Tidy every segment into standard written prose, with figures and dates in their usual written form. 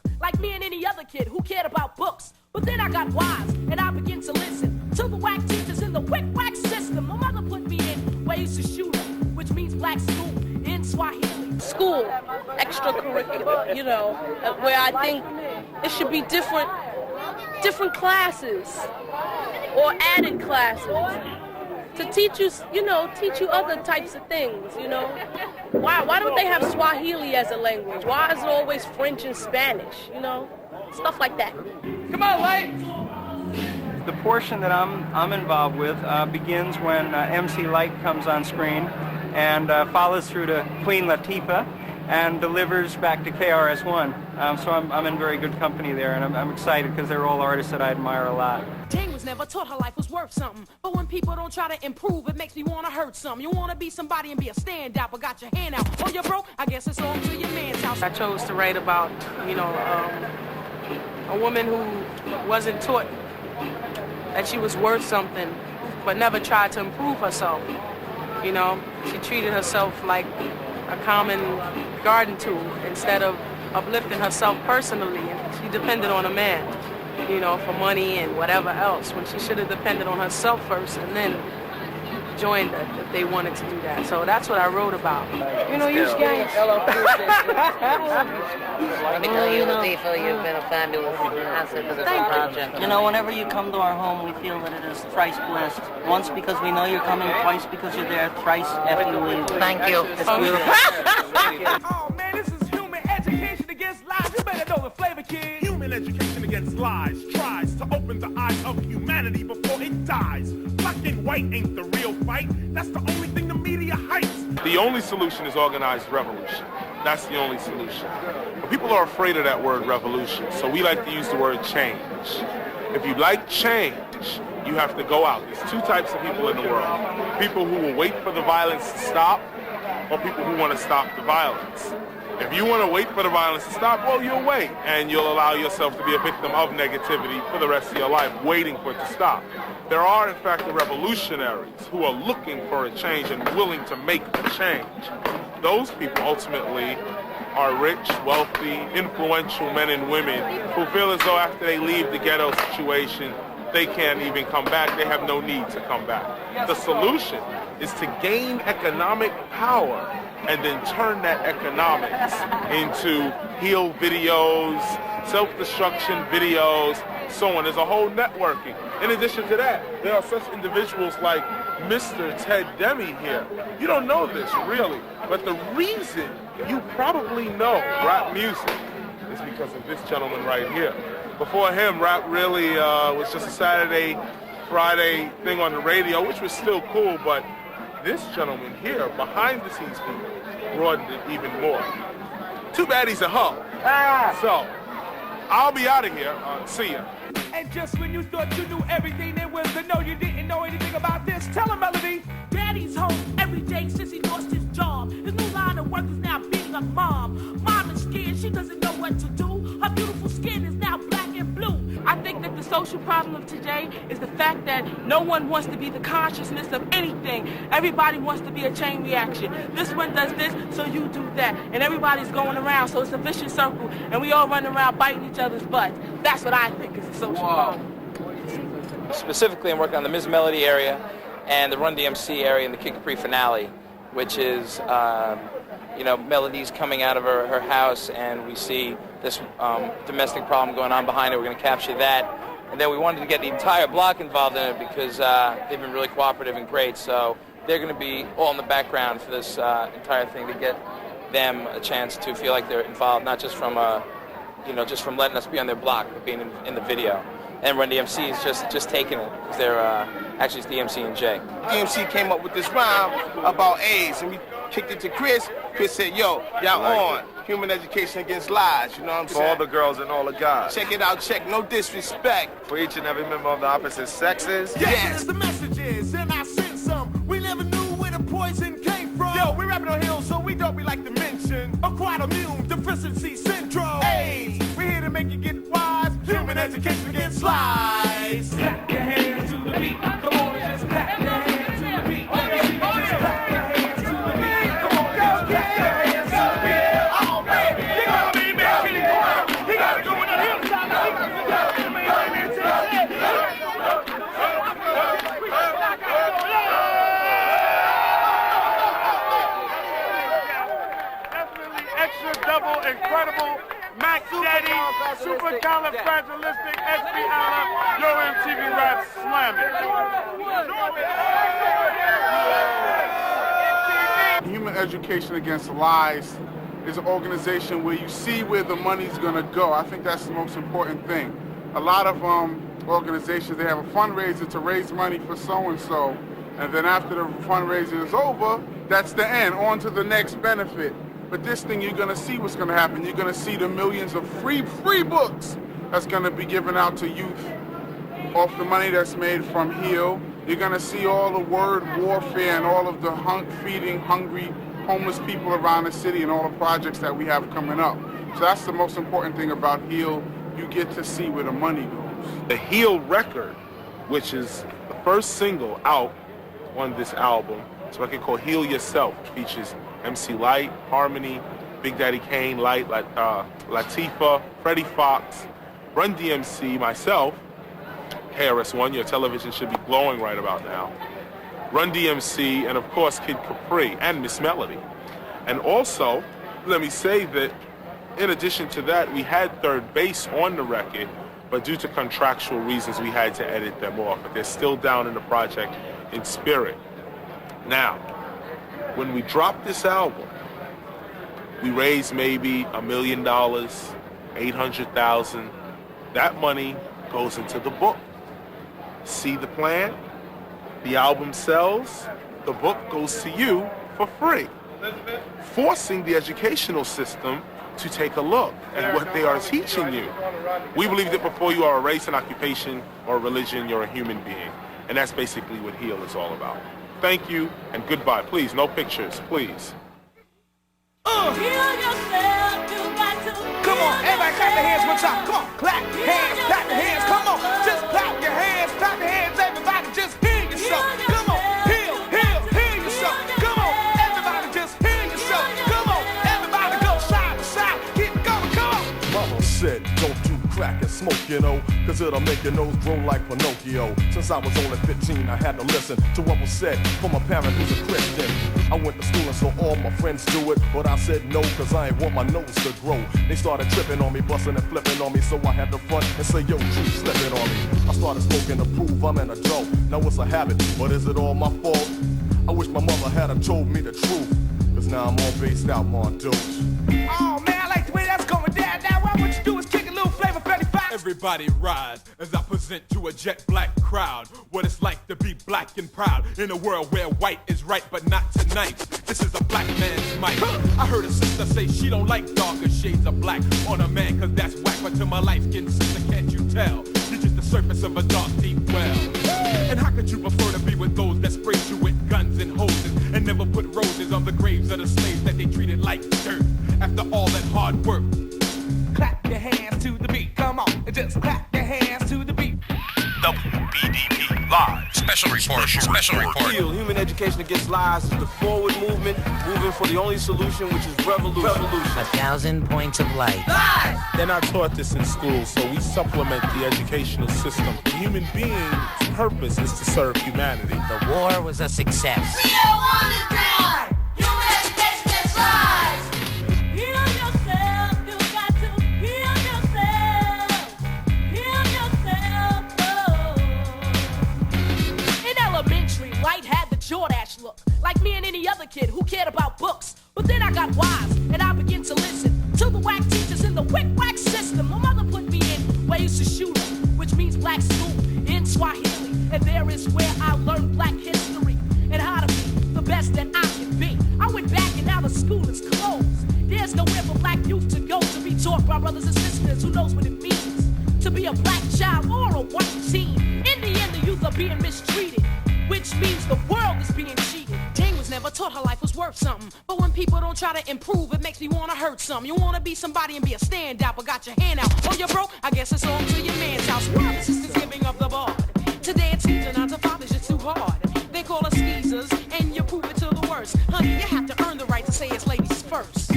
book, like me and any other kid who cared about books. But then I got wise, and I began to listen to the whack teachers in the wick-wack system. My mother put me in Ways to Shoot 'em, which means black school in Swahili. School, extracurricular, you know, where I think it should be different classes or added classes to teach you, teach you other types of things, you know. Why don't they have Swahili as a language? Why is it always French and Spanish, you know? Stuff like that. Come on, Light! The portion that I'm involved with begins when MC Light comes on screen and follows through to Queen Latifah and delivers back to KRS-One. So I'm in very good company there, and I'm excited because they're all artists that I admire a lot. Jane was never taught her life was worth something. But when people don't try to improve, it makes me want to hurt something. You want to be somebody and be a standout, but got your hand out. Oh, you're broke? I guess it's on to your man's house. I chose to write about, a woman who wasn't taught that she was worth something, but never tried to improve herself. You know, she treated herself like a common garden tool instead of uplifting herself personally. And she depended on a man, for money and whatever else, when she should have depended on herself first and then joined if they wanted to do that. So that's what I wrote about. You guys. Let me tell you, Latifah, you've been a fabulous asset to this project. Whenever you come to our home, we feel that it is thrice blessed. Once because we know you're coming, twice because you're there, thrice after you leave. Thank you. It's beautiful. Oh, man, this is human education against lies. You better know the flavor, kid. Human education against lies tries to open the eyes of humanity before it dies. Black and white ain't the real fight. That's the only thing the media hypes. The only solution is organized revolution. That's the only solution. But people are afraid of that word revolution, so we like to use the word change. If you like change, you have to go out. There's two types of people in the world. People who will wait for the violence to stop, or people who want to stop the violence. If you want to wait for the violence to stop, well, you'll wait, and you'll allow yourself to be a victim of negativity for the rest of your life, waiting for it to stop. There are, in fact, the revolutionaries who are looking for a change and willing to make a change. Those people ultimately are rich, wealthy, influential men and women who feel as though after they leave the ghetto situation, they can't even come back. They have no need to come back. The solution is to gain economic power and then turn that economics into heal videos, self-destruction videos, so on. There's a whole networking. In addition to that, there are such individuals like Mr. Ted Demme here. You don't know this, really, but the reason you probably know rap music is because of this gentleman right here. Before him, rap really was just a Saturday, Friday thing on the radio, which was still cool, but this gentleman here, behind the scenes people, broadened it even more. Too bad he's a hoe. So, I'll be out of here. See ya. And just when you thought you knew everything there was to know, you didn't know anything about this. Tell him, Melody. Daddy's home every day since he lost his job. His new line of work is now being a mom. Mom is scared, she doesn't know what to do. Her beautiful skin is now black and blue. I think that the social problem of today is the fact that no one wants to be the consciousness of anything. Everybody wants to be a chain reaction. This one does this, so you do that. And everybody's going around, so it's a vicious circle. And we all run around biting each other's butts. That's what I think is the social problem. Specifically, I'm working on the Ms. Melody area and the Run DMC area in the Kid Capri finale, which is, Melody's coming out of her house, and we see this domestic problem going on behind it. We're going to capture that. And then we wanted to get the entire block involved in it because they've been really cooperative and great. So they're going to be all in the background for this entire thing to get them a chance to feel like they're involved, not just from just from letting us be on their block, but being in the video. And Run DMC is just taking it. They're actually it's DMC and J. DMC came up with this rhyme about AIDS, and we kicked it to Chris. Chris said, yo, y'all on. Human education against lies, you know what I'm saying? For all the girls and all the guys. Check it out, check, no disrespect. For each and every member of the opposite sexes. Yes, the messages, and I sent some. We never knew where the poison came from. Yo, we rapping on hills, so we don't be like to mention. Acquired immune deficiency syndrome. AIDS, we're here to make you get wise. Human education against lies. Clap your hands to the beat. Come on and just clap your hands to the beat. Just clap your hands to the beat. Come on, just clap your hands to the beat. Oh, baby, you gotta be making it work. Daddy, supercalifragilistic, Yo MTV Rap Slam it. Human Education Against Lies is an organization where you see where the money's going to go. I think that's the most important thing. A lot of organizations, they have a fundraiser to raise money for so-and-so, and then after the fundraiser is over, that's the end, on to the next benefit. But this thing, you're going to see what's going to happen. You're going to see the millions of free books that's going to be given out to youth off the money that's made from H.E.A.L. You're going to see all the word warfare and all of the feeding hungry homeless people around the city and all the projects that we have coming up. So that's the most important thing about H.E.A.L. You get to see where the money goes. The H.E.A.L record, which is the first single out on this album, it's a record called Heal Yourself. It features MC Lyte, Harmony, Big Daddy Kane, Lyte, Latifah, Freddie Fox, Run DMC, myself, KRS-One, your television should be glowing right about now, Run DMC, and of course Kid Capri and Miss Melody. And also, let me say that in addition to that, we had Third Base on the record, but due to contractual reasons, we had to edit them off. But they're still down in the project in spirit. Now, when we dropped this album, we raised maybe $1 million, 800,000. That money goes into the book. See the plan? The album sells, the book goes to you for free, forcing the educational system to take a look at what they are teaching you. We believe that before you are a race, an occupation, or a religion, you're a human being. And that's basically what H.E.A.L is all about. Thank you and goodbye. Please, no pictures, please. Come on, everybody clap your hands one time. Come on, clap your hands, clap your hands. Come on, just clap your hands, clap your hands. Everybody just heal yourself. Come on, heal yourself. Come on, everybody just heal yourself. Come on, everybody go side to side. Keep going, come on. Mama said, don't do crack and smoke, you know, cause it'll make your nose grow like Pinocchio. Since I was only 15, I had to listen to what was said from a parent who's a Christian. I went to school and saw all my friends do it, but I said no, cause I ain't want my nose to grow. They started tripping on me, busting and flipping on me, so I had to front and say, yo, you slipping on me. I started smoking to prove I'm an adult. Now it's a habit, but is it all my fault? I wish my mother had told me the truth, cause now I'm all based out more dose. Oh man, I like the way that's going down. Now what you do is kick a little flavor, 35. Everybody rise as I present to a jet black crowd what it's like to be black and proud in a world where white is right but not tonight. This is a black man's mic. I heard a sister say she don't like darker shades of black on a man cause that's whack, but to my light-skinned sister, can't you tell? You're just the surface of a dark deep well. And how could you prefer to be with those that sprayed you with guns and hoses and never put roses on the graves of the slaves that they treated like dirt after all that hard work? Clap your hands to the beat, come on, and just clap your hands to the beat. WBDP Live. Special report. H.E.A.L, Human Education Against Lies, is the forward movement, moving for the only solution, which is revolution. 1,000 points of light. Live! They're not taught this in school, so we supplement the educational system. The human being's purpose is to serve humanity. The war was a success. We don't want to die! Human Education Against Lies! Heal yourself, you got to heal yourself. Heal yourself, oh. In elementary, Light had the Jordache look, like me and any other kid who cared about books. But then I got wise, and I began to listen to the whack teachers in the wick-wack system. My mother put me in where I used to shoot, which means black school in Swahili. And there is where I learned black history and how to be the best that I can be. I went back and now the school is closed. There's nowhere for black youth to go to be taught by brothers and sisters who knows what it means to be a black child or a white teen. In the end, the youth are being mistreated, which means the world is being cheated. Jane was never taught her life was worth something. But when people don't try to improve, it makes me want to hurt some. You want to be somebody and be a standout, but got your hand out. Oh, you're broke? I guess it's on to your man's house. Why the sisters giving up the ball? Today it seems a 9 to 5 is just too hard. They call us skeezers, and you prove it to the worst. Honey, you have to earn the right to say it's ladies first.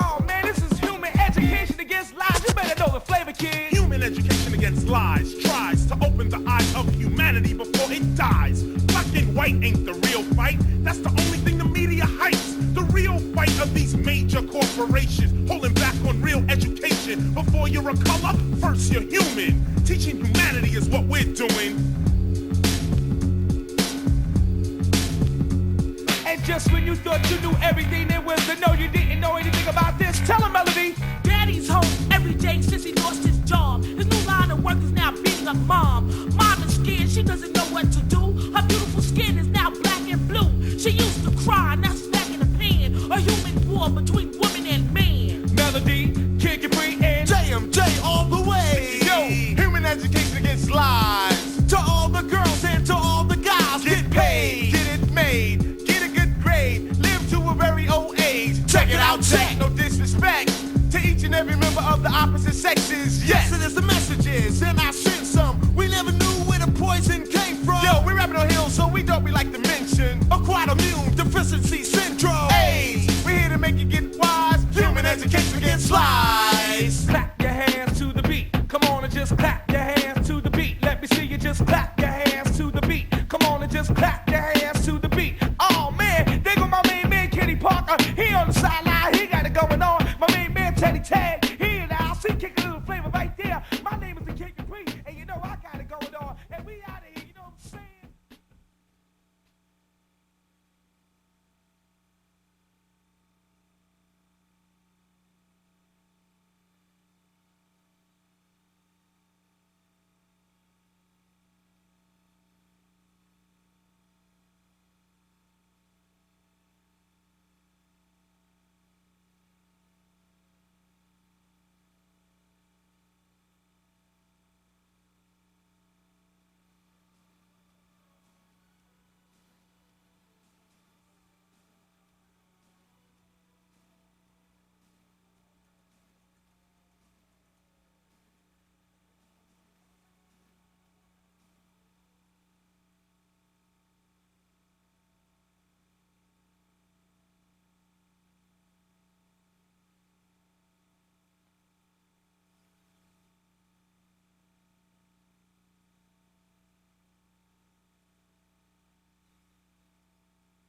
Oh man, this is Human Education Against Lies. You better know the flavor, kid. Human Education Against Lies tries to open the eyes of humanity before it dies. Black and white ain't the real fight. That's the only thing the media hypes. The real fight of these major corporations holding back on real education. before you're a color. First you're human. Teaching humanity is what we're doing. And just when you thought you knew everything there was to know, you didn't know anything about this. Tell him, Melody. Daddy's home every day since he lost his job. His new line of work is now being a mom. Mom is scared, she doesn't know what to do. Her beautiful skin is now black and blue. She used to cry, now she's back in the pan. A human war between woman and man. Melody, Kid Capri, and JMJ all the way. Yo, human education against lies. To all the girls and to all the guys, get paid, get it made, get a good grade, live to a very old age. Check it out, check. No disrespect to each and every member of the opposite sexes. Yes, it is the messages, and I sent some. We never knew where the poison came from. Yo, we're rapping on H.E.A.L, so we don't like to mention acquired immune deficiency syndrome. AIDS, we're here to make you get wise. Human education against lies.